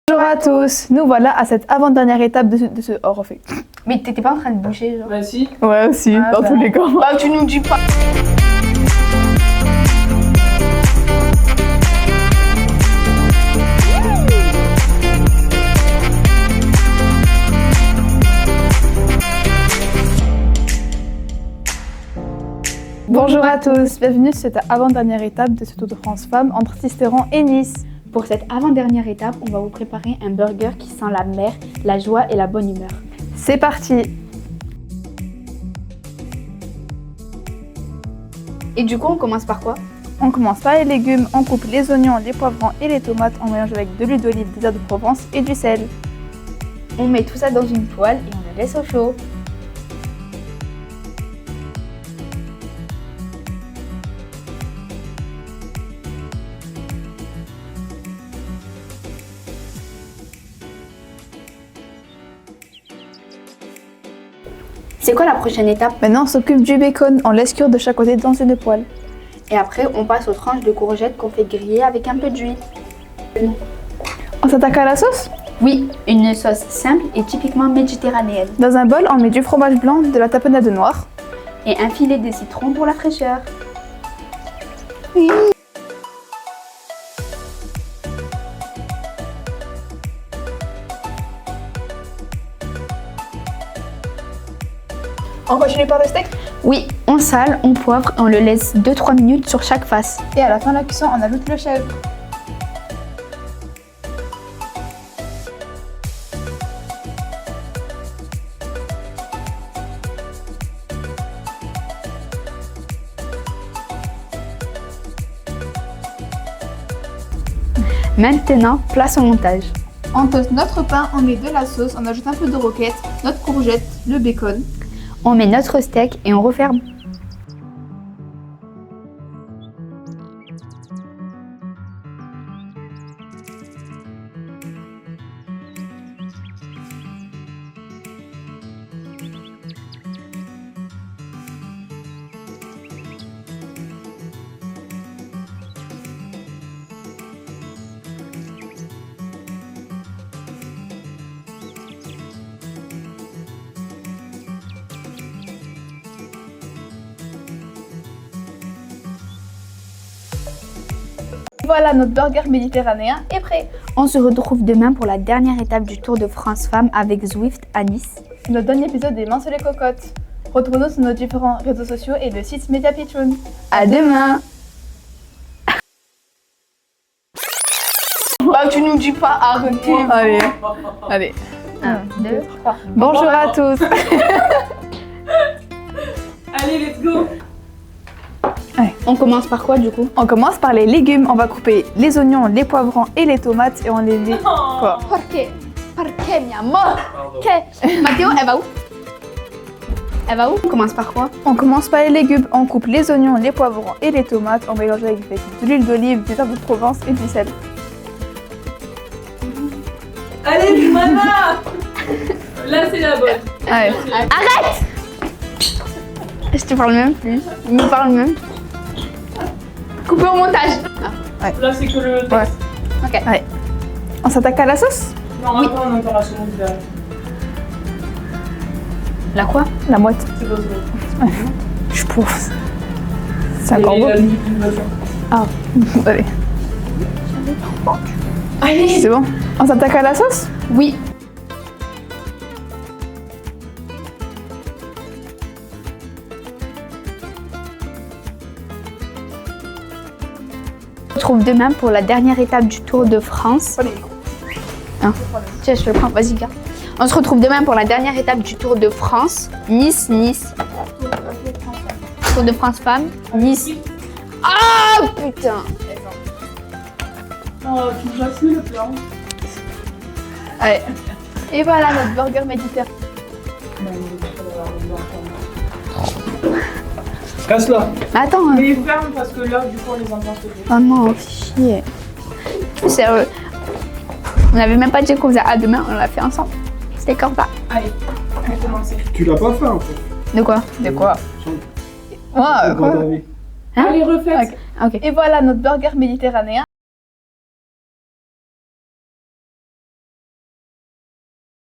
Bonjour à tous, nous voilà à cette avant-dernière étape de ce... Oh, refait. Mais t'étais pas en train de bouger, genre. Bah si. Ouais, aussi, dans tous les cas. Bah tu nous dis pas. Bonjour à tous, bienvenue sur cette avant-dernière étape de ce Tour de France Femmes entre Sisteron et Nice. Pour cette avant-dernière étape, on va vous préparer un burger qui sent la mer, la joie et la bonne humeur. C'est parti. Et du coup, on commence par quoi? On commence par les légumes, on coupe les oignons, les poivrons et les tomates, on mélange avec de l'huile d'olive, des herbes de Provence et du sel. On met tout ça dans une poêle et on le laisse au chaud. C'est quoi la prochaine étape? Maintenant on s'occupe du bacon, on laisse cuire de chaque côté dans une poêle. Et après, on passe aux tranches de courgettes qu'on fait griller avec un peu d'huile. On s'attaque à la sauce. Oui, une sauce simple et typiquement méditerranéenne. Dans un bol, on met du fromage blanc, de la tapenade noire. Et un filet de citron pour la fraîcheur. On continue par le steak. Oui, on sale, on poivre et on le laisse 2-3 minutes sur chaque face. Et à la fin de la cuisson, on ajoute le chèvre. Maintenant, place au montage. On toste notre pain, on met de la sauce, on ajoute un peu de roquette, notre courgette, le bacon. On met notre steak et on referme. Voilà, notre burger méditerranéen est prêt. On se retrouve demain pour la dernière étape du Tour de France Femmes avec Zwift à Nice. Notre dernier épisode est Main sur les cocottes. Retrouvez-nous sur nos différents réseaux sociaux et le site Media Pitchoun. À demain. Bah, tu nous dis pas arrêtez. Allez. 1, 2, 3. Bonjour à tous. Allez, let's go. On commence par quoi du coup? On commence par les légumes. On va couper les oignons, les poivrons et les tomates et on les met. Quoi? Perché, mi amor? Mathéo, elle va où? Elle va où? On commence par quoi? On commence par les légumes. On coupe les oignons, les poivrons et les tomates. On mélange avec de l'huile d'olive, des herbes de Provence et du sel. Allez, du mana. Là, c'est la bonne. Allez. Arrête! Je te parle même plus. Il me parle même. Coupé au montage. Là, c'est que le texte. Ouais. Ok. Allez. On s'attaque à la sauce. Non, attends, on a encore la seconde derrière. La quoi? La moite. C'est pas ça. Je pense. C'est Et encore beau. la musique d'une voiture. Ah, allez. Allez! C'est bon. On s'attaque à la sauce. Oui. On se retrouve demain pour la dernière étape du Tour de France. Hein. Tiens, je te le prends, vas-y, garde. On se retrouve demain pour la dernière étape du Tour de France. Nice. Tour de France Femmes. Nice. Ah putain! Oh, tu me plus le plan. Allez. Et voilà notre burger méditerranéen. Casse-la. Mais attends. Mais ferme parce que là, du coup, on les entend se dire. Oh non, chier. Sérieux. On n'avait même pas dit qu'on faisait à demain, on l'a fait ensemble. C'était comme ça. Allez, on va commencer. Tu l'as pas fait en fait. De quoi? De quoi? Moi, quoi? Hein? Allez, refaites. Ok. Et voilà notre burger méditerranéen